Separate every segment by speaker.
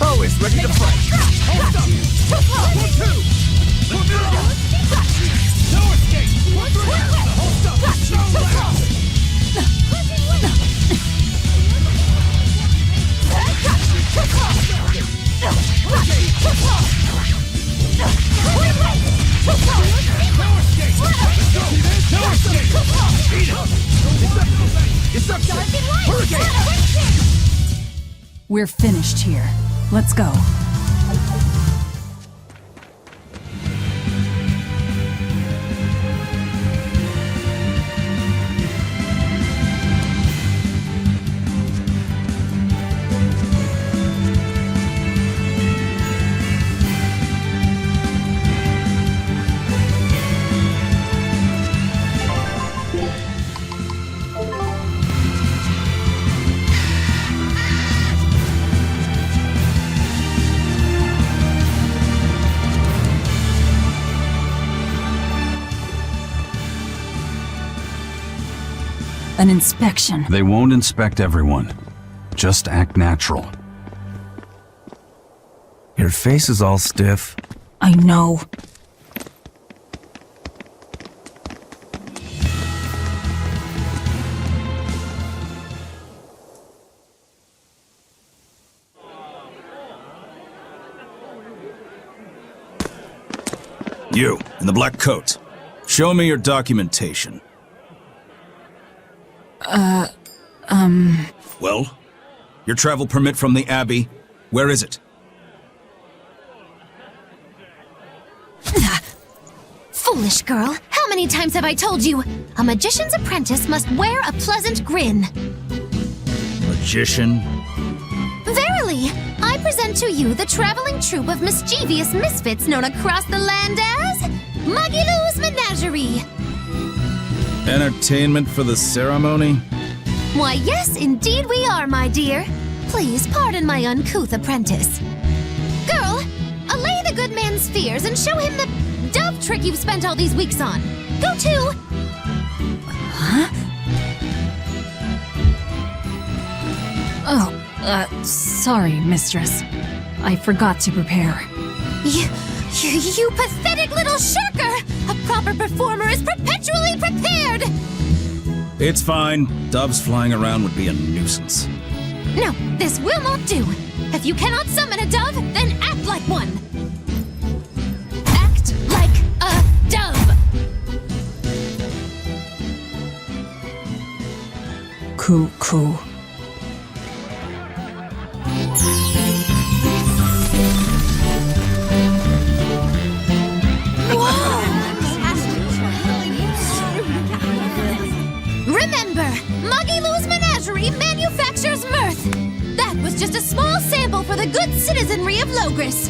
Speaker 1: Always ready to fight. Hold up. 1, 2. Let's go. No escape. 1, 3. Hold up. No left.
Speaker 2: We're finished here. Let's go. An inspection.
Speaker 3: They won't inspect everyone. Just act natural.
Speaker 4: Your face is all stiff.
Speaker 2: I know.
Speaker 5: You, in the black coat. Show me your documentation. Well? Your travel permit from the Abbey? Where is it?
Speaker 6: Foolish girl, how many times have I told you? A magician's apprentice must wear a pleasant grin.
Speaker 5: Magician?
Speaker 6: Verily, I present to you the traveling troupe of mischievous misfits known across the land as Magilou's Menagerie.
Speaker 5: Entertainment for the ceremony?
Speaker 6: Why, yes, indeed we are, my dear. Please pardon my uncouth apprentice. Girl, allay the good man's fears and show him the dove trick you've spent all these weeks on. Go to...
Speaker 2: Huh? Oh, sorry, mistress. I forgot to prepare.
Speaker 6: You pathetic little shirker! A proper performer is perpetually prepared!
Speaker 5: It's fine. Doves flying around would be a nuisance.
Speaker 6: No, this will not do. If you cannot summon a dove, then act like one. Act like a dove.
Speaker 2: Cuckoo.
Speaker 6: Remember, Magilou's Menagerie manufactures mirth. That was just a small sample for the good citizenry of Loegres.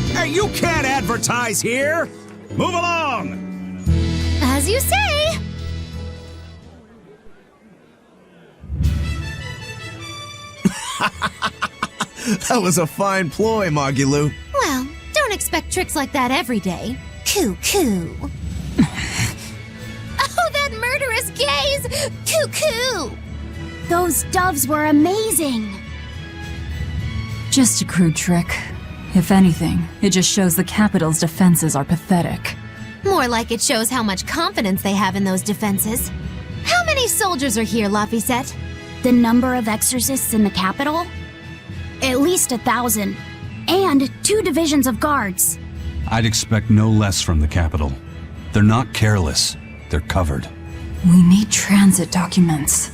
Speaker 1: Hey, you can't advertise here! Move along!
Speaker 6: As you say.
Speaker 4: That was a fine ploy, Magilou.
Speaker 6: Well, don't expect tricks like that every day. Cuckoo. Oh, that murderous gaze! Cuckoo!
Speaker 7: Those doves were amazing!
Speaker 2: Just a crude trick. If anything, it just shows the Capital's defenses are pathetic.
Speaker 6: More like it shows how much confidence they have in those defenses. How many soldiers are here, Laphicet?
Speaker 7: The number of exorcists in the capital? At least 1,000. And 2 divisions of guards.
Speaker 3: I'd expect no less from the Capital. They're not careless. They're covered.
Speaker 2: We need transit documents.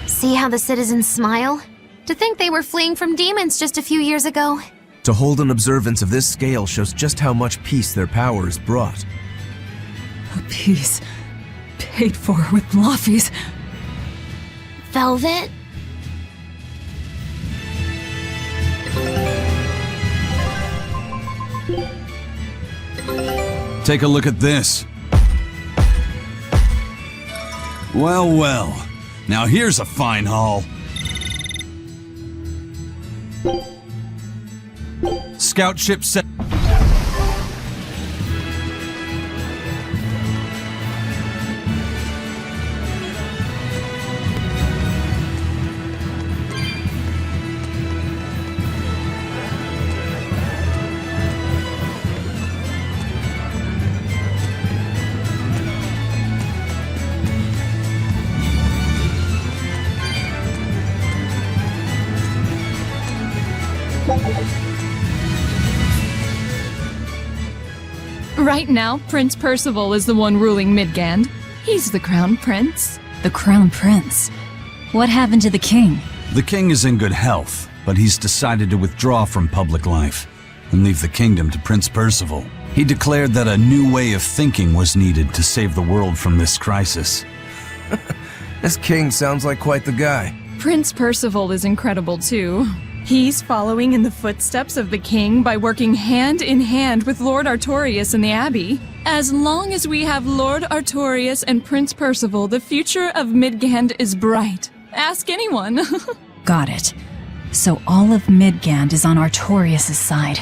Speaker 6: See how the citizens smile? To think they were fleeing from demons just a few years ago.
Speaker 4: To hold an observance of this scale shows just how much peace their power has brought.
Speaker 2: A piece paid for with Laffy's.
Speaker 7: Velvet?
Speaker 3: Take a look at this. Well, well. Now here's a fine haul. Scout ship set.
Speaker 8: Right now, Prince Percival is the one ruling Midgand. He's the crown prince.
Speaker 2: The Crown Prince. What happened to the king?
Speaker 3: The king is in good health, but he's decided to withdraw from public life and leave the kingdom to Prince Percival. He declared that a new way of thinking was needed to save the world from this crisis.
Speaker 4: This king sounds like quite the guy.
Speaker 8: Prince Percival is incredible too. He's following in the footsteps of the king by working hand in hand with Lord Artorias and the Abbey. As long as we have Lord Artorias and Prince Percival, the future of Midgand is bright. Ask anyone.
Speaker 2: Got it. So all of Midgand is on Artorias' side.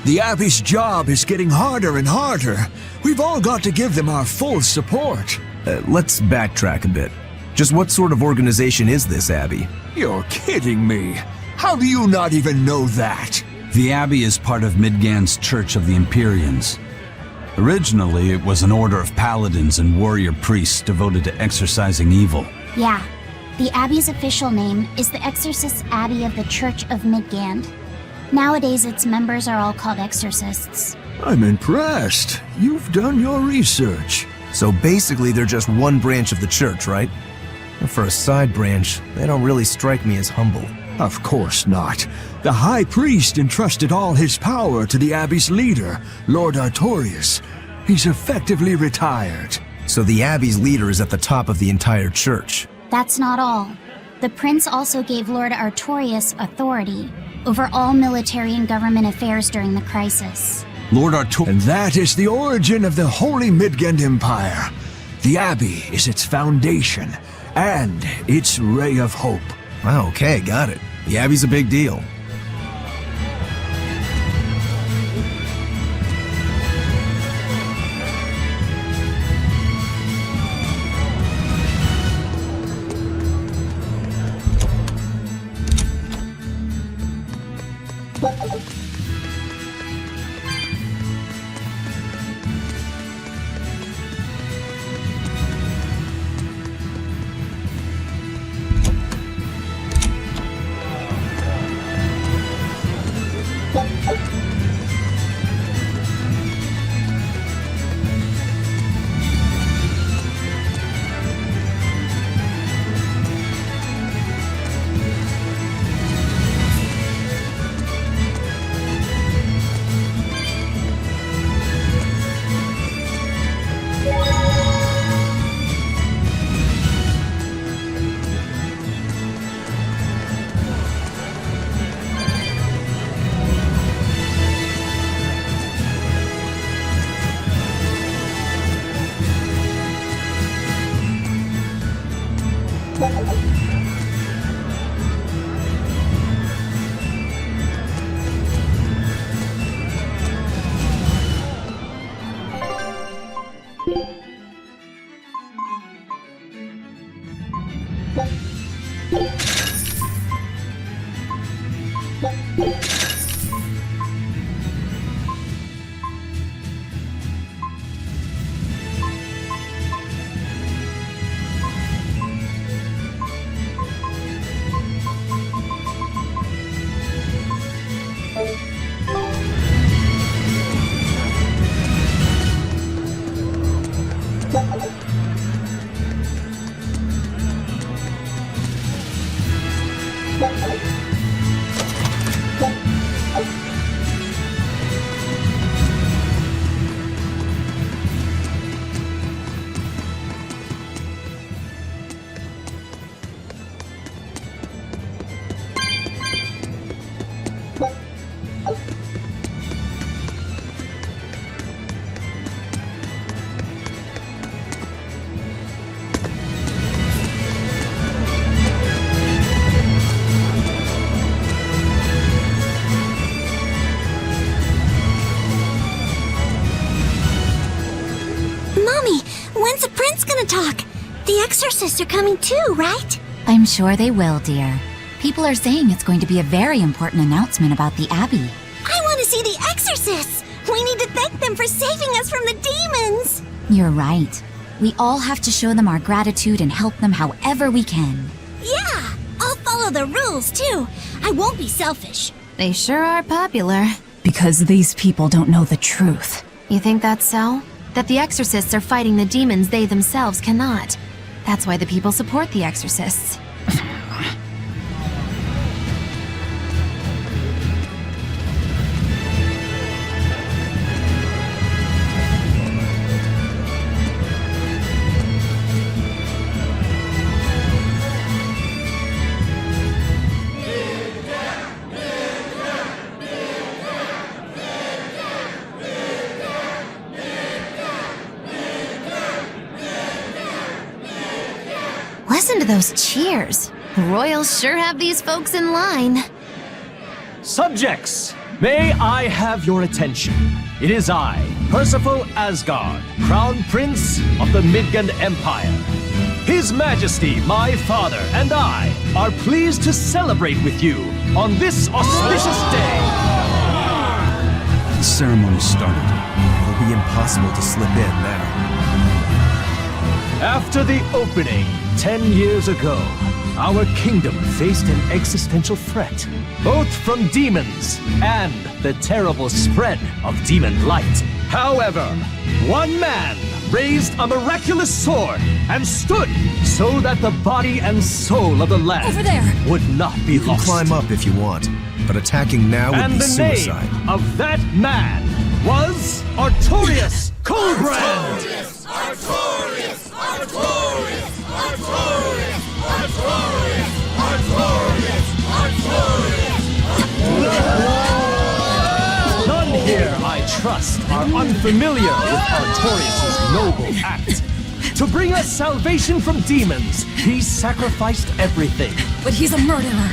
Speaker 1: The Abbey's job is getting harder and harder. We've all got to give them our full support.
Speaker 4: Let's backtrack a bit. Just what sort of organization is this Abbey?
Speaker 1: You're kidding me. How do you not even know that?
Speaker 3: The Abbey is part of Midgand's Church of the Empyreans. Originally, it was an order of paladins and warrior priests devoted to exorcising evil.
Speaker 7: Yeah. The Abbey's official name is the Exorcist Abbey of the Church of Midgand. Nowadays, its members are all called exorcists.
Speaker 1: I'm impressed. You've done your research.
Speaker 4: So basically, they're just one branch of the church, right? And for a side branch, they don't really strike me as humble.
Speaker 1: Of course not. The High Priest entrusted all his power to the Abbey's leader, Lord Artorias. He's effectively retired.
Speaker 4: So the Abbey's leader is at the top of the entire church.
Speaker 7: That's not all. The prince also gave Lord Artorias authority over all military and government affairs during the crisis.
Speaker 3: Lord Artorias.
Speaker 1: And that is the origin of the Holy Midgand Empire. The Abbey is its foundation and its ray of hope.
Speaker 4: Wow, okay, got it. The Abbey's a big deal.
Speaker 9: gonna talk. The exorcists are coming too, right?
Speaker 6: I'm sure they will, dear. People are saying it's going to be a very important announcement about the Abbey.
Speaker 9: I want to see the exorcists! We need to thank them for saving us from the demons!
Speaker 6: You're right. We all have to show them our gratitude and help them however we can.
Speaker 9: Yeah! I'll follow the rules, too. I won't be selfish.
Speaker 6: They sure are popular.
Speaker 2: Because these people don't know the truth.
Speaker 6: You think that's so? That the exorcists are fighting the demons they themselves cannot. That's why the people support the exorcists. Listen to those cheers. Royals sure have these folks in line.
Speaker 10: Subjects, may I have your attention? It is I, Percival Asgard, Crown Prince of the Midgard Empire. His Majesty, my father, and I are pleased to celebrate with you on this auspicious day.
Speaker 3: The ceremony started.
Speaker 4: It'll be impossible to slip in now.
Speaker 10: After the opening 10 years ago, our kingdom faced an existential threat, both from demons and the terrible spread of demon light. However, one man raised a miraculous sword and stood so that the body and soul of the land
Speaker 2: Over there.
Speaker 10: would not be
Speaker 4: You can
Speaker 10: lost.
Speaker 4: climb up if you want, but attacking now would
Speaker 10: And
Speaker 4: be
Speaker 10: the
Speaker 4: suicide.
Speaker 10: name of that man was Artorius Colbrand. None here, I trust, are unfamiliar with Artorius' noble act. To bring us salvation from demons, he sacrificed everything.
Speaker 2: But he's a murderer.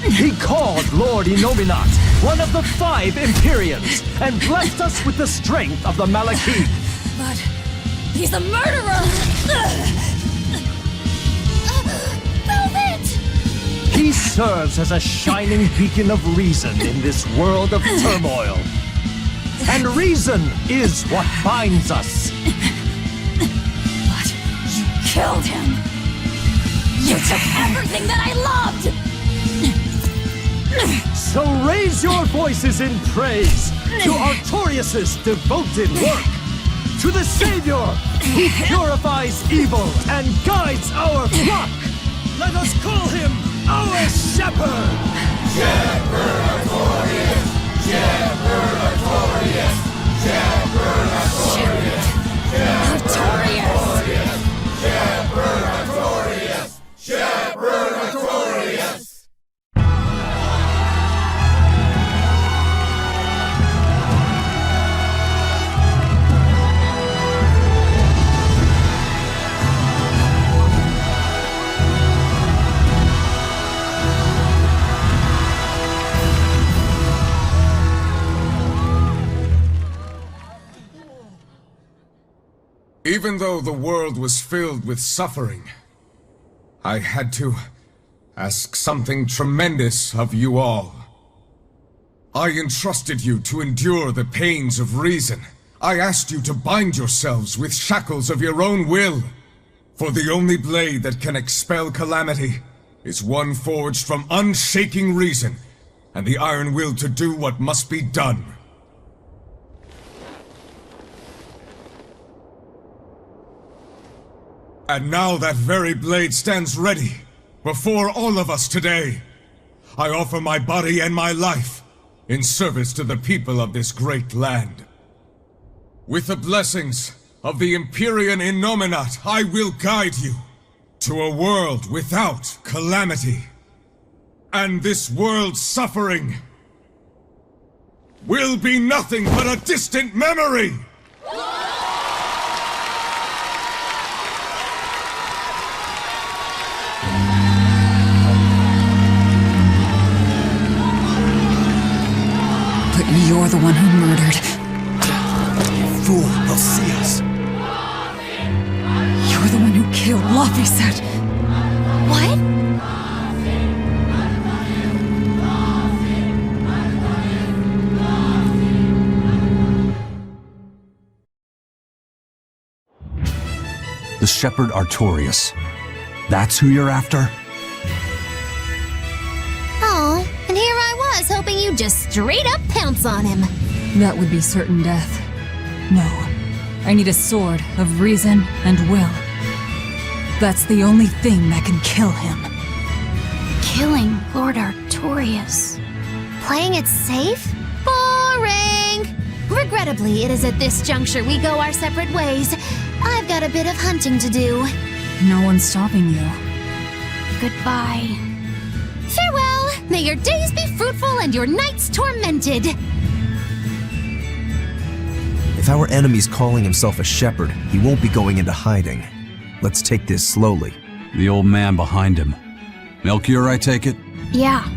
Speaker 10: He called Lord Innominat one of the 5 Empyreans and blessed us with the strength of the Malachim.
Speaker 2: But he's a murderer!
Speaker 9: Velvet!
Speaker 10: He serves as a shining beacon of reason in this world of turmoil. And reason is what binds us.
Speaker 2: But you killed him! You took everything that I loved!
Speaker 10: So raise your voices in praise to Artorius' devoted work, to the Savior who purifies evil and guides our flock. Let us call him our Shepherd! Shepherd Artorius! Shepherd Artorius! Shepherd Artorius!
Speaker 2: Artorius!
Speaker 10: Shepherd Artorius! Shepherd Artorius!
Speaker 1: Even though the world was filled with suffering, I had to ask something tremendous of you all. I entrusted you to endure the pains of reason. I asked you to bind yourselves with shackles of your own will. For the only blade that can expel calamity is one forged from unshaking reason and the iron will to do what must be done. And now that very blade stands ready, before all of us today. I offer my body and my life, in service to the people of this great land. With the blessings of the Empyrean Innominat, I will guide you to a world without calamity. And this world's suffering will be nothing but a distant memory!
Speaker 2: But you're the one who murdered.
Speaker 4: Fool, they'll see us.
Speaker 2: Laufeyset.
Speaker 6: What?
Speaker 3: The shepherd Artorias. That's who you're after?
Speaker 6: Oh, and here I was hoping you'd just straight up pounce on him.
Speaker 2: That would be certain death. No. I need a sword of reason and will. That's the only thing that can kill him.
Speaker 7: Killing Lord Artorias.
Speaker 6: Playing it safe? Boring! Regrettably, it is at this juncture we go our separate ways. I've got a bit of hunting to do.
Speaker 2: No one's stopping you.
Speaker 7: Goodbye.
Speaker 6: Farewell! May your days be fruitful and your nights tormented!
Speaker 4: If our enemy's calling himself a shepherd, he won't be going into hiding. Let's take this slowly.
Speaker 3: The old man behind him. Melchior, I take it?
Speaker 7: Yeah.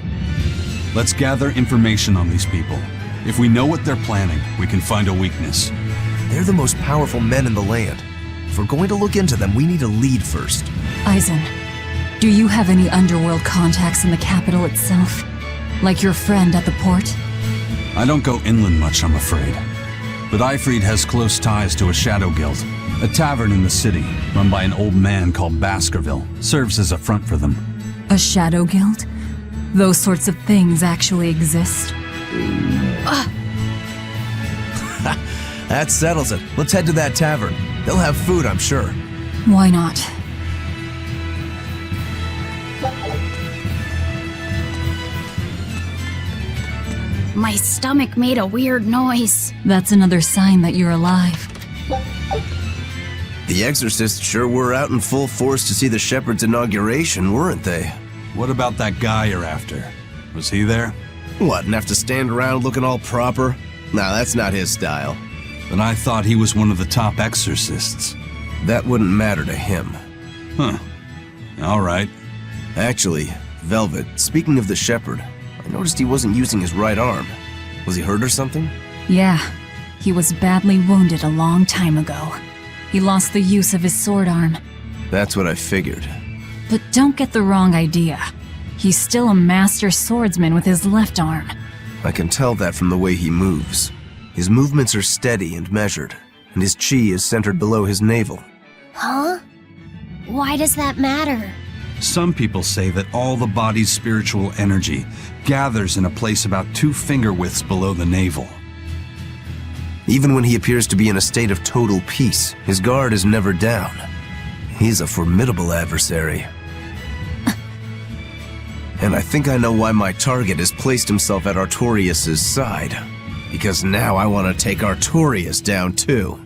Speaker 3: Let's gather information on these people. If we know what they're planning, we can find a weakness.
Speaker 4: They're the most powerful men in the land. If we're going to look into them, we need a lead first.
Speaker 2: Eisen, do you have any underworld contacts in the capital itself? Like your friend at the port?
Speaker 3: I don't go inland much, I'm afraid. But Eifried has close ties to a shadow guild. A tavern in the city, run by an old man called Baskerville, serves as a front for them.
Speaker 2: A shadow guild? Those sorts of things actually exist?
Speaker 4: That settles it. Let's head to that tavern. They'll have food, I'm sure.
Speaker 2: Why not?
Speaker 7: My stomach made a weird noise.
Speaker 2: That's another sign that you're alive.
Speaker 4: The exorcists sure were out in full force to see the shepherd's inauguration, weren't they?
Speaker 3: What about that guy you're after? Was he there?
Speaker 4: What, and have to stand around looking all proper? Nah, that's not his style.
Speaker 3: Then I thought he was one of the top exorcists.
Speaker 4: That wouldn't matter to him.
Speaker 3: Huh. All right.
Speaker 4: Actually, Velvet, speaking of the shepherd, I noticed he wasn't using his right arm. Was he hurt or something?
Speaker 2: Yeah, he was badly wounded a long time ago. He lost the use of his sword arm.
Speaker 4: That's what I figured.
Speaker 2: But don't get the wrong idea. He's still a master swordsman with his left arm.
Speaker 4: I can tell that from the way he moves. His movements are steady and measured, and his chi is centered below his navel.
Speaker 7: Huh? Why does that matter?
Speaker 3: Some people say that all the body's spiritual energy gathers in a place about 2 finger widths below the navel.
Speaker 4: Even when he appears to be in a state of total peace, his guard is never down. He's a formidable adversary. And I think I know why my target has placed himself at Artorias' side. Because now I want to take Artorias down too.